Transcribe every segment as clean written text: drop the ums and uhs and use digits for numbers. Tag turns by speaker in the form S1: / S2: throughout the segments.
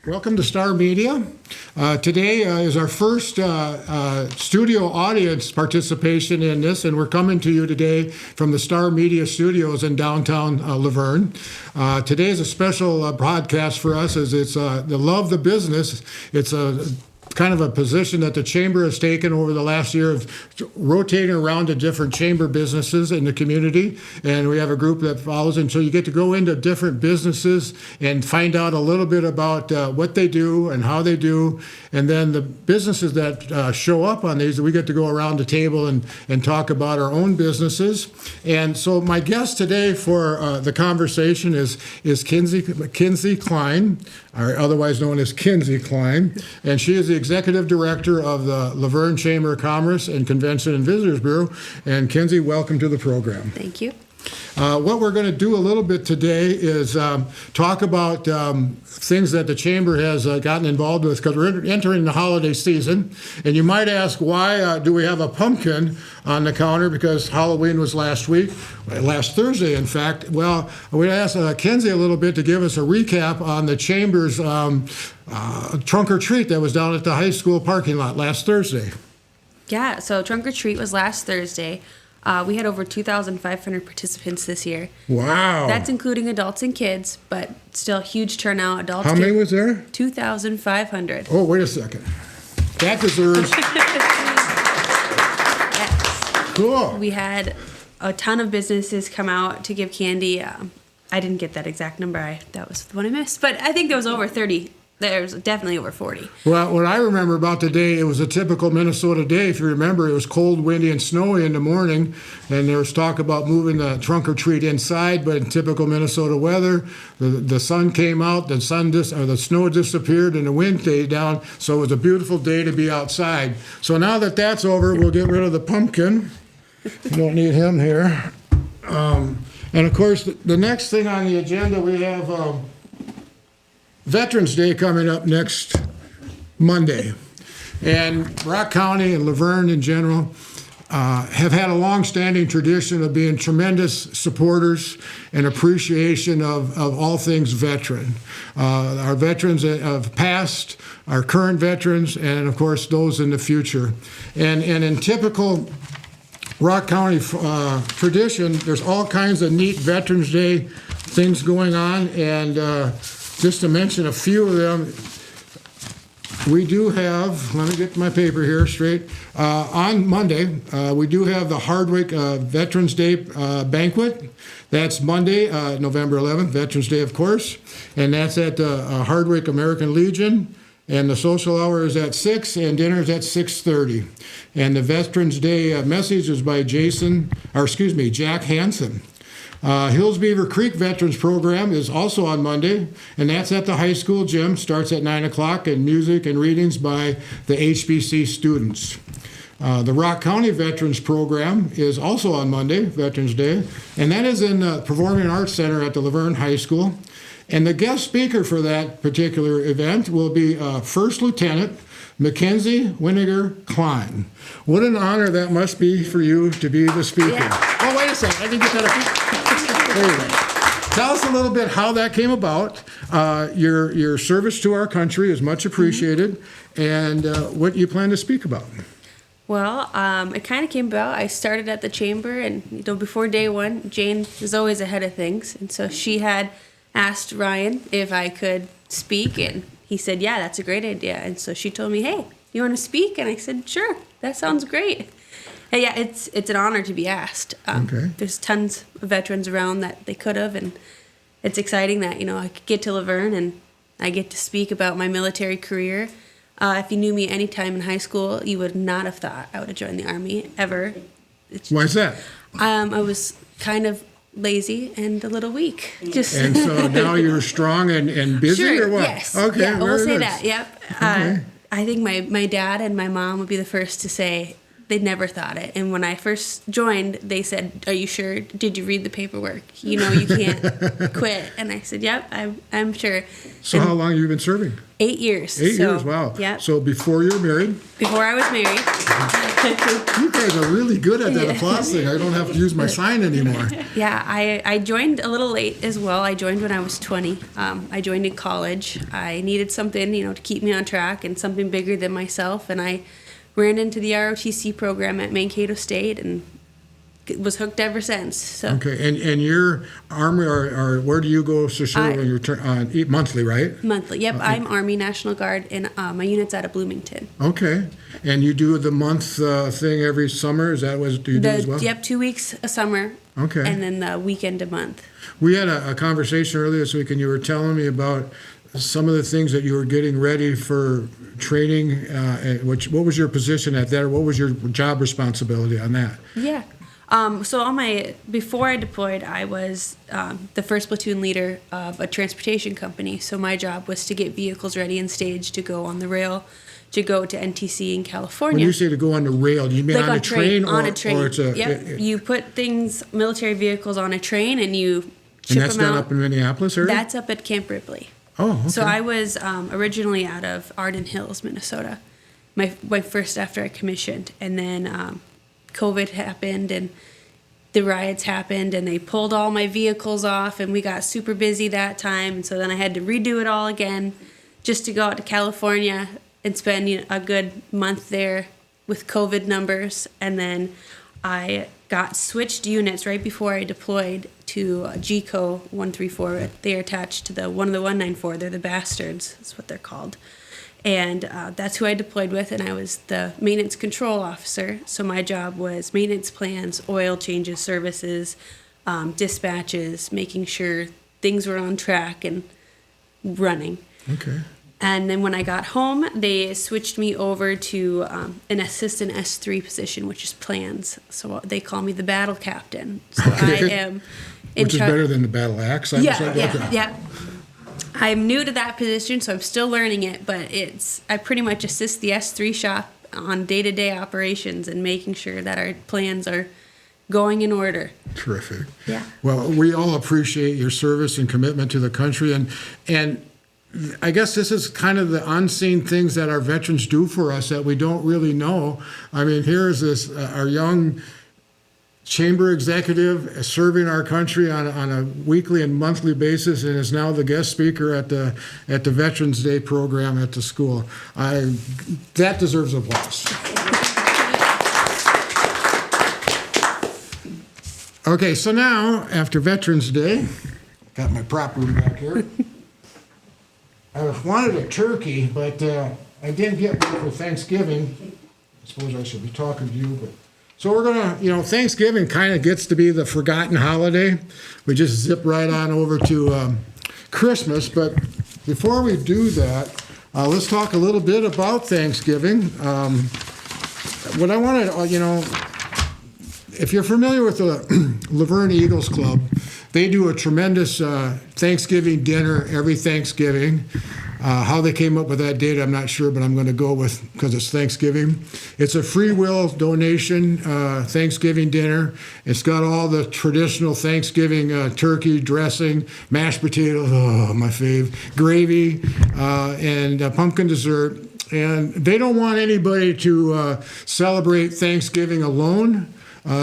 S1: Welcome to Star Media. Today is our first studio audience participation in this, and we're coming to you today from the Star Media Studios in downtown Luverne. Today is a special broadcast for us as it's the Love the Business. It's a kind of a position that the chamber has taken over the last year of rotating around to different chamber businesses in the community, and we have a group that follows, and so you get to go into different businesses and find out a little bit about what they do and how they do, and then the businesses that show up on these, we get to go around the table and talk about our own businesses. And so my guest today for the conversation is Kenzi Klein, or otherwise known as Kenzi Klein, and she is the Executive Director of the Luverne Chamber of Commerce and Convention and Visitors Bureau. And Kenzi, welcome to the program.
S2: Thank you.
S1: What we're going to do a little bit today is talk about things that the Chamber has gotten involved with, because we're entering the holiday season. And you might ask, why do we have a pumpkin on the counter? Because Halloween was last Thursday, in fact. Well, we asked Kenzi a little bit to give us a recap on the Chamber's trunk or treat that was down at the high school parking lot last Thursday.
S2: Yeah, so trunk or treat was last Thursday. We had over 2,500 participants this year.
S1: Wow.
S2: That's including adults and kids, but still huge turnout. Adults.
S1: How many was there?
S2: 2,500.
S1: Oh, wait a second. That deserves...
S2: Yes.
S1: Cool.
S2: We had a ton of businesses come out to give candy. I didn't get that exact number. That was the one I missed. But I think there was over 30. There's definitely over 40.
S1: Well, what I remember about the day, it was a typical Minnesota day. If you remember, it was cold, windy, and snowy in the morning, and there was talk about moving the trunk or treat inside, but in typical Minnesota weather, the sun came out, the snow disappeared, and the wind stayed down, so it was a beautiful day to be outside. So now that that's over, we'll get rid of the pumpkin. You don't need him here. And of course, the next thing on the agenda, we have... Veterans Day coming up next Monday. And Rock County and Luverne in general have had a long-standing tradition of being tremendous supporters and appreciation of all things veteran. Our veterans of past, our current veterans, and of course those in the future. And in typical Rock County tradition, there's all kinds of neat Veterans Day things going on, and just to mention a few of them, we do have, let me get my paper here straight, on Monday, we do have the Hardwick Veterans Day banquet. That's Monday, November 11th, Veterans Day, of course, and that's at Hardwick American Legion, and the social hour is at 6, and dinner is at 6:30. And the Veterans Day message is by Jack Hansen. Hills Beaver Creek Veterans Program is also on Monday, and that's at the high school gym, starts at 9 o'clock, and music and readings by the HBC students. The Rock County Veterans Program is also on Monday, Veterans Day, and that is in the Performing Arts Center at the Luverne High School. And the guest speaker for that particular event will be First Lieutenant Mackenzie Winiger Klein. What an honor that must be for you to be the speaker.
S2: Yeah.
S1: Oh, wait a second. I didn't get that. There you go. Tell us a little bit how that came about. Your service to our country is much appreciated, and what you plan to speak about.
S2: Well, it kind of came about. I started at the chamber, and before day one, Jane is always ahead of things, and so she had asked Ryan if I could speak, and he said, yeah, that's a great idea. And so she told me, hey, you want to speak? And I said, sure, that sounds great. And yeah, it's an honor to be asked.
S1: Okay.
S2: There's tons of veterans around that they could have, and it's exciting that, I could get to Luverne and I get to speak about my military career. If you knew me any time in high school, you would not have thought I would have joined the Army, ever.
S1: Why is that?
S2: I was kind of lazy and a little weak.
S1: And so now you're strong and busy,
S2: sure,
S1: or what?
S2: Yes.
S1: Okay,
S2: yeah, we'll say
S1: good.
S2: that, yep.
S1: Okay.
S2: I think my dad and my mom would be the first to say they never thought it. And when I first joined, they said, "Are you sure? Did you read the paperwork? You know, you can't quit." And I said, "Yep, I'm sure."
S1: So
S2: And
S1: how long have you been serving?
S2: 8 years.
S1: 8
S2: So,
S1: years, wow.
S2: Yep.
S1: So before you were married?
S2: Before I was married.
S1: You guys are really good at that applause thing. I don't have to use my sign anymore.
S2: Yeah, I joined a little late as well. I joined when I was 20. I joined in college. I needed something, to keep me on track and something bigger than myself. And I ran into the ROTC program at Mankato State and was hooked ever since. So.
S1: Okay, and your Army, or where do you go to serve when you're monthly, right?
S2: Monthly, yep.
S1: Okay.
S2: I'm Army National Guard, and my unit's out of Bloomington.
S1: Okay, and you do the month thing every summer? Is that what you do as well?
S2: Yep, 2 weeks a summer.
S1: Okay.
S2: And then the weekend a month.
S1: We had a conversation earlier this week, and you were telling me about some of the things that you were getting ready for training. What was your position at that, or what was your job responsibility on that?
S2: Yeah. So before I deployed, I was the first platoon leader of a transportation company. So my job was to get vehicles ready and staged to go on the rail, to go to NTC in California.
S1: When you say to go on the rail, do you mean
S2: Like
S1: on a train?
S2: On a train.
S1: Or it's
S2: Yep. You put military vehicles on a train and you ship
S1: and that's
S2: them out.
S1: done up in Minneapolis area?
S2: That's up at Camp Ripley.
S1: Oh, okay.
S2: So I was originally out of Arden Hills, Minnesota, my first after I commissioned. And then COVID happened and the riots happened and they pulled all my vehicles off and we got super busy that time. And so then I had to redo it all again just to go out to California and spend a good month there with COVID numbers. And then I got switched units right before I deployed to GCO 134. They're attached to one of the 194. They're the bastards. That's what they're called. And that's who I deployed with, and I was the maintenance control officer. So my job was maintenance plans, oil changes, services, dispatches, making sure things were on track and running.
S1: Okay.
S2: And then when I got home, they switched me over to an assistant S3 position, which is plans. So they call me the battle captain. So
S1: Okay.
S2: I am
S1: Which is better than the battle axe?
S2: Yeah. I'm new to that position, so I'm still learning it, but I pretty much assist the S3 shop on day-to-day operations and making sure that our plans are going in order.
S1: Terrific.
S2: Yeah.
S1: Well, we all appreciate your service and commitment to the country, and I guess this is kind of the unseen things that our veterans do for us that we don't really know. I mean, here's this our young chamber executive serving our country on a weekly and monthly basis, and is now the guest speaker at the Veterans Day program at the school. That deserves applause. Okay, so now after Veterans Day, got my prop room back here. I wanted a turkey, but I didn't get one for Thanksgiving. I suppose I should be talking to you, but. So we're gonna, Thanksgiving kind of gets to be the forgotten holiday. We just zip right on over to Christmas. But before we do that, let's talk a little bit about Thanksgiving. What I wanted, if you're familiar with the Luverne Eagles Club, they do a tremendous Thanksgiving dinner every Thanksgiving. How they came up with that date, I'm not sure, but I'm going to go with, because it's Thanksgiving. It's a free will donation Thanksgiving dinner. It's got all the traditional Thanksgiving turkey, dressing, mashed potatoes, oh, my fave, gravy, and pumpkin dessert. And they don't want anybody to celebrate Thanksgiving alone.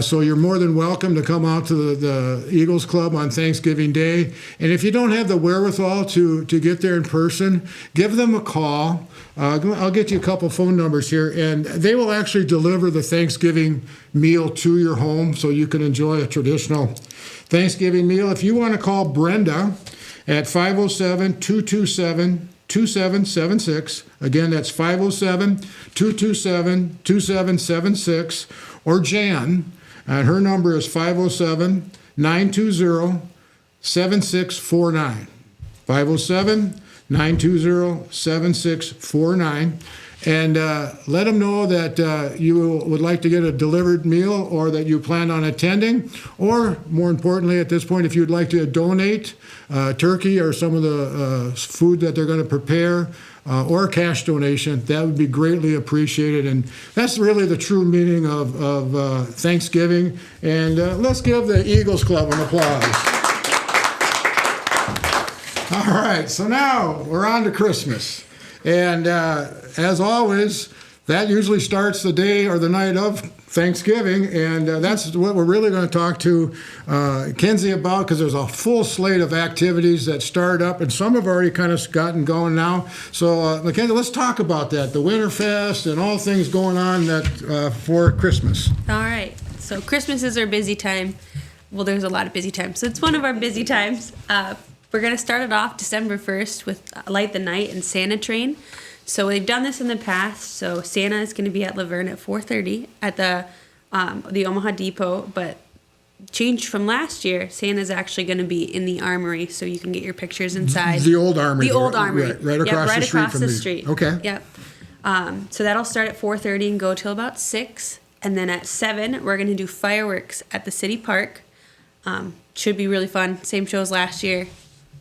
S1: So you're more than welcome to come out to the Eagles Club on Thanksgiving Day. And if you don't have the wherewithal to get there in person, give them a call. I'll get you a couple phone numbers here, and they will actually deliver the Thanksgiving meal to your home so you can enjoy a traditional Thanksgiving meal. If you want to call Brenda at 507-227-2776, again, that's 507-227-2776, or Jan, and her number is 507-920-7649. 507-920-7649. And let them know that you would like to get a delivered meal or that you plan on attending. Or, more importantly, at this point, if you'd like to donate turkey or some of the food that they're going to prepare, or a cash donation, that would be greatly appreciated. And that's really the true meaning of Thanksgiving. And let's give the Eagles Club an applause. All right, so now we're on to Christmas. And as always, that usually starts the day or the night of Thanksgiving, and that's what we're really going to talk to Kenzi about, because there's a full slate of activities that start up, and some have already kind of gotten going now. So, Kenzi, let's talk about that, the Winterfest and all things going on that for Christmas.
S2: All right. So Christmas is our busy time. Well, there's a lot of busy times, so it's one of our busy times. We're going to start it off December 1st with Light the Night and Santa Train. So we've done this in the past. So Santa is going to be at Luverne at 4:30 at the Omaha Depot, but changed from last year. Santa's actually going to be in the Armory, so you can get your pictures inside.
S1: The old Armory.
S2: The old Armory.
S1: Right across
S2: right
S1: the street
S2: across
S1: from
S2: the
S1: me.
S2: street.
S1: Okay.
S2: Yep. So that'll start at 4:30 and go till about 6, and then at 7 we're going to do fireworks at the city park. Should be really fun. Same show as last year.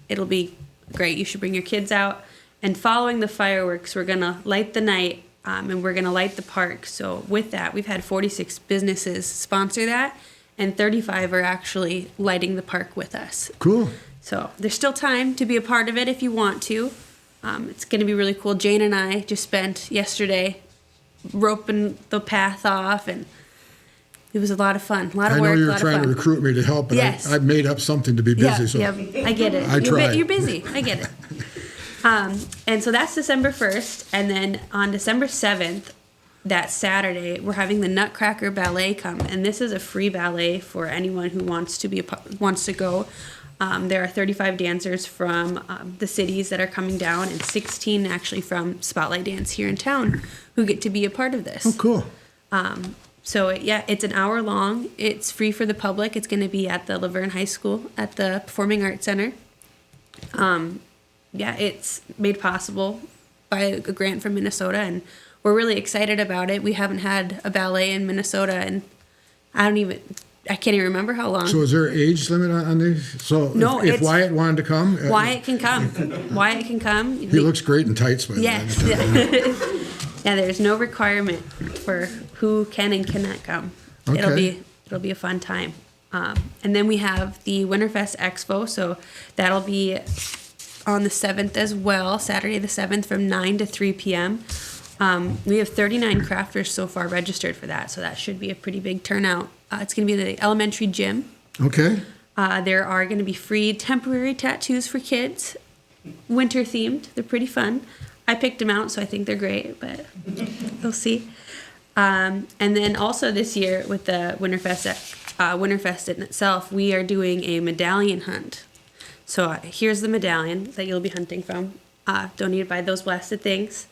S2: It'll be great. You should bring your kids out. And following the fireworks, we're going to light the night, and we're going to light the park. So with that, we've had 46 businesses sponsor that, and 35 are actually lighting the park with us.
S1: Cool.
S2: So there's still time to be a part of it if you want to. It's going to be really cool. Jane and I just spent yesterday roping the path off, and it was a lot of fun. A lot of work,
S1: I know you
S2: a
S1: were
S2: lot
S1: trying
S2: of
S1: to
S2: fun.
S1: recruit me to help, but
S2: Yes.
S1: I made up something to be busy.
S2: Yeah, I get it.
S1: I tried.
S2: You're busy. I get it. And so that's December 1st. And then on December 7th, that Saturday, we're having the Nutcracker Ballet come. And this is a free ballet for anyone who wants to go. There are 35 dancers from the cities that are coming down, and 16 actually from Spotlight Dance here in town who get to be a part of this.
S1: Oh, cool.
S2: So it's an hour long. It's free for the public. It's going to be at the Luverne High School at the Performing Arts Center. It's made possible by a grant from Minnesota, and we're really excited about it. We haven't had a ballet in Minnesota, and I can't even remember how long.
S1: So is there an age limit on these? So
S2: No,
S1: if Wyatt wanted to come?
S2: Wyatt can come. Wyatt can come.
S1: He looks great in tights, by the way.
S2: Yes. Yeah, there's no requirement for who can and cannot come.
S1: Okay.
S2: It'll be a fun time. And then we have the Winterfest Expo, so that'll be on the 7th as well, Saturday the 7th from 9 to 3 p.m. We have 39 crafters so far registered for that, so that should be a pretty big turnout. It's going to be in the elementary gym.
S1: Okay.
S2: There are going to be free temporary tattoos for kids, winter themed. They're pretty fun. I picked them out, so I think they're great, but we'll see. And then also this year with the Winterfest in itself, we are doing a medallion hunt. So here's the medallion that you'll be hunting from, donated by Those Blasted Things.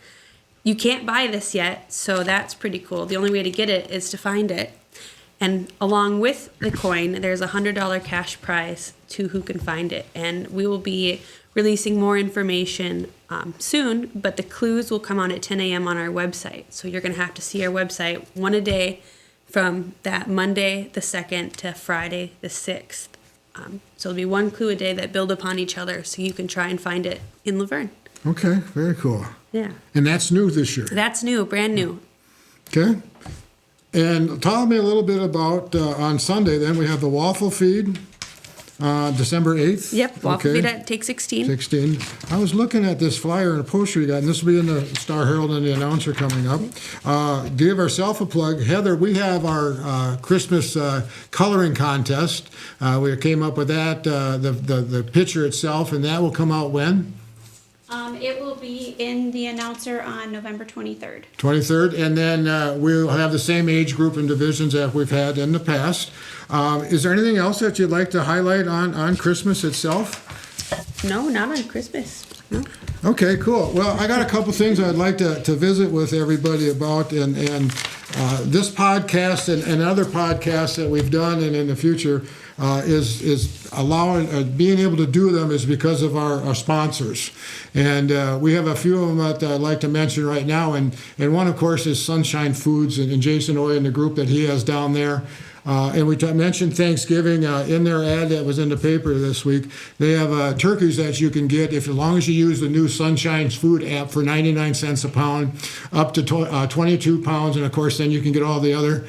S2: You can't buy this yet, so that's pretty cool. The only way to get it is to find it. And along with the coin, there's a $100 cash prize to who can find it. And we will be releasing more information soon, but the clues will come on at 10 a.m. on our website. So you're going to have to see our website one a day from that Monday the 2nd to Friday the 6th. So it'll be one clue a day that build upon each other, so you can try and find it in Luverne.
S1: Okay, very cool.
S2: Yeah.
S1: And that's new this year.
S2: That's new, brand new.
S1: Okay. And tell me a little bit about on Sunday, then we have the waffle feed, December 8th.
S2: Yep, waffle feed at Take 16.
S1: 16. I was looking at this flyer and a poster you got, and this will be in the Star Herald and the announcer coming up. Give ourselves a plug. Heather, we have our Christmas coloring contest. We came up with that, the picture itself, and that will come out when?
S3: It will be in the announcer on November 23rd.
S1: 23rd, and then we'll have the same age group and divisions that we've had in the past. Is there anything else that you'd like to highlight on Christmas itself?
S2: No, not on Christmas. No.
S1: Okay, cool. Well, I got a couple things I'd like to visit with everybody about, and this podcast and other podcasts that we've done and in the future, is allowing, being able to do them is because of our sponsors. And we have a few of them that I'd like to mention right now. And one, of course, is Sunshine Foods and Jason Oy and the group that he has down there. And we mentioned Thanksgiving in their ad that was in the paper this week. They have turkeys that you can get as long as you use the new Sunshine Food app for 99 cents a pound, up to 22 pounds. And of course, then you can get all the other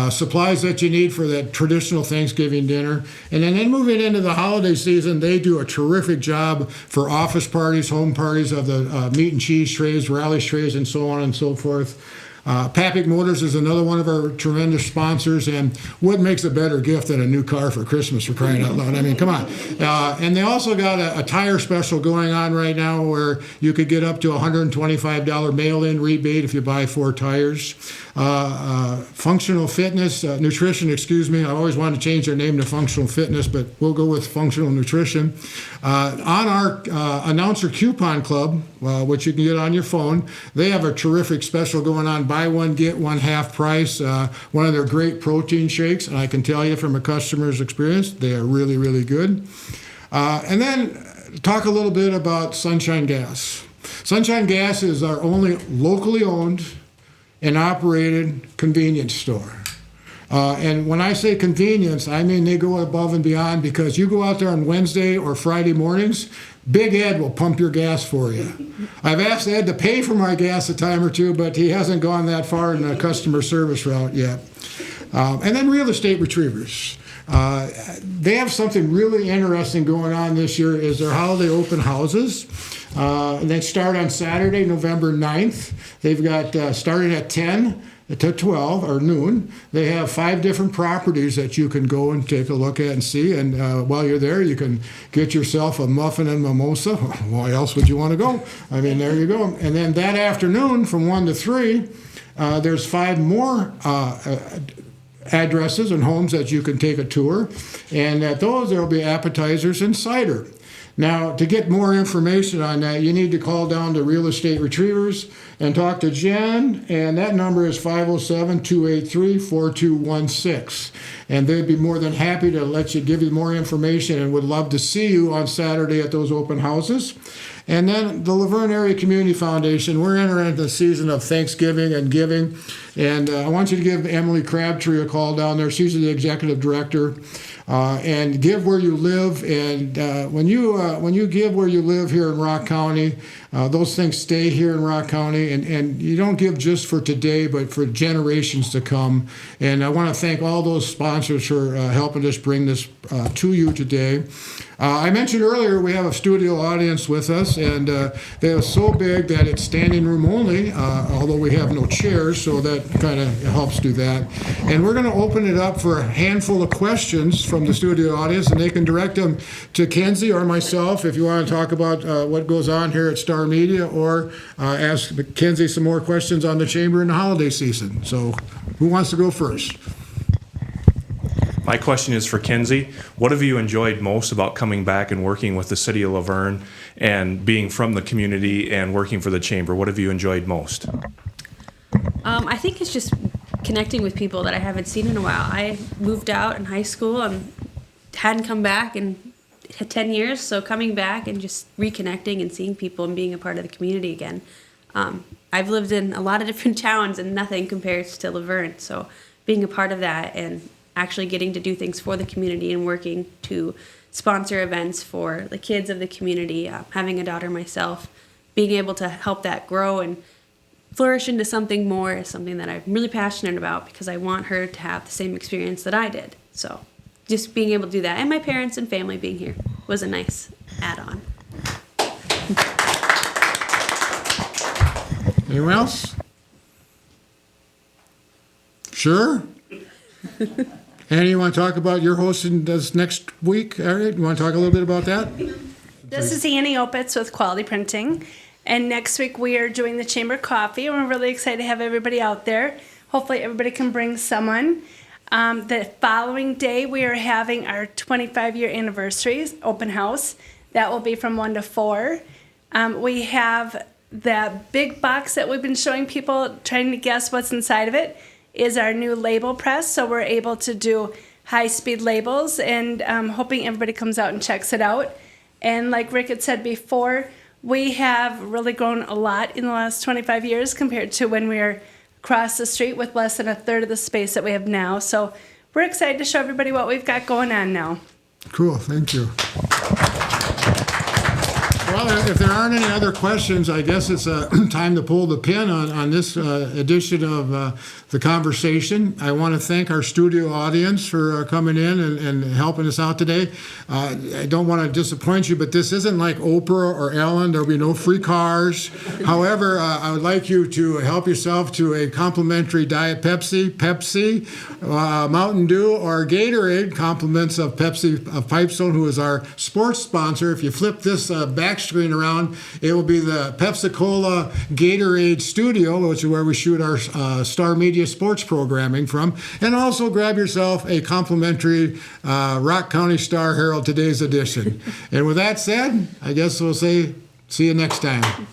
S1: supplies that you need for that traditional Thanksgiving dinner. And then moving into the holiday season, they do a terrific job for office parties, home parties of the meat and cheese trays, rally trays, and so on and so forth. Papik Motors is another one of our tremendous sponsors, and what makes a better gift than a new car for Christmas, for crying out loud? I mean, come on. And they also got a tire special going on right now where you could get up to $125 mail-in rebate if you buy 4 tires. Functional Fitness, Nutrition, excuse me. I always wanted to change their name to Functional Fitness, but we'll go with Functional Nutrition. On our announcer coupon club, which you can get on your phone, they have a terrific special going on, buy one, get one half price. One of their great protein shakes, and I can tell you from a customer's experience, they are really, really good. And then talk a little bit about Sunshine Gas. Sunshine Gas is our only locally owned and operated convenience store. And when I say convenience, I mean they go above and beyond, because you go out there on Wednesday or Friday mornings, Big Ed will pump your gas for you. I've asked Ed to pay for my gas a time or two, but he hasn't gone that far in the customer service route yet. And then Real Estate Retrievers. They have something really interesting going on this year, is their holiday open houses. They start on Saturday, November 9th. They've got starting at 10 to 12 or noon. They have 5 different properties that you can go and take a look at and see. And while you're there, you can get yourself a muffin and mimosa. Why else would you want to go? I mean, there you go. And then that afternoon from 1 to 3, there's 5 more addresses and homes that you can take a tour. And at those, there will be appetizers and cider. Now, to get more information on that, you need to call down to Real Estate Retrievers and talk to Jen, and that number is 507-283-4216. And they'd be more than happy to give you more information, and would love to see you on Saturday at those open houses. And then the Luverne Area Community Foundation, we're entering the season of Thanksgiving and giving, and I want you to give Emily Crabtree a call down there. She's the executive director. And give where you live, and when you give where you live here in Rock County, those things stay here in Rock County, and you don't give just for today, but for generations to come. And I want to thank all those sponsors for helping us bring this to you today. I mentioned earlier we have a studio audience with us, and they are so big that it's standing room only, although we have no chairs, so that kind of helps do that. And we're going to open it up for a handful of questions from the studio audience, and they can direct them to Kenzi or myself if you want to talk about what goes on here at Star Media, or ask Kenzi some more questions on the chamber in the holiday season. So who wants to go first?
S4: My question is for Kenzi. What have you enjoyed most about coming back and working with the city of Luverne, and being from the community and working for the chamber? What have you enjoyed most?
S2: I think it's just connecting with people that I haven't seen in a while. I moved out in high school and hadn't come back in 10 years, so coming back and just reconnecting and seeing people and being a part of the community again. I've lived in a lot of different towns, and nothing compares to Luverne, so being a part of that and actually getting to do things for the community and working to sponsor events for the kids of the community, having a daughter myself, being able to help that grow and flourish into something more is something that I'm really passionate about, because I want her to have the same experience that I did. So just being able to do that, and my parents and family being here was a nice add-on.
S1: Anyone else? Sure? Annie, you want to talk about your hosting this next week? All right, you want to talk a little bit about that?
S5: This is Annie Opitz with Quality Printing, and next week we are doing the Chamber Coffee, and we're really excited to have everybody out there. Hopefully everybody can bring someone. The following day we are having our 25-year anniversary open house. That will be from 1 to 4. We have the big box that we've been showing people, trying to guess what's inside of it, is our new label press, so we're able to do high-speed labels, and hoping everybody comes out and checks it out. And like Rick had said before, we have really grown a lot in the last 25 years compared to when we were across the street with less than a third of the space that we have now. So we're excited to show everybody what we've got going on now.
S1: Cool, thank you. Well, if there aren't any other questions, I guess it's time to pull the pin on this edition of The Conversation. I want to thank our studio audience for coming in and helping us out today. I don't want to disappoint you, but this isn't like Oprah or Ellen. There'll be no free cars. However, I would like you to help yourself to a complimentary Diet Pepsi, Mountain Dew, or Gatorade, compliments of Pepsi of Pipestone, who is our sports sponsor. If you flip this back screen around, it will be the Pepsi-Cola Gatorade Studio, which is where we shoot our Star Media sports programming from. And also grab yourself a complimentary Rock County Star Herald Today's edition. And with that said, I guess we'll say see you next time.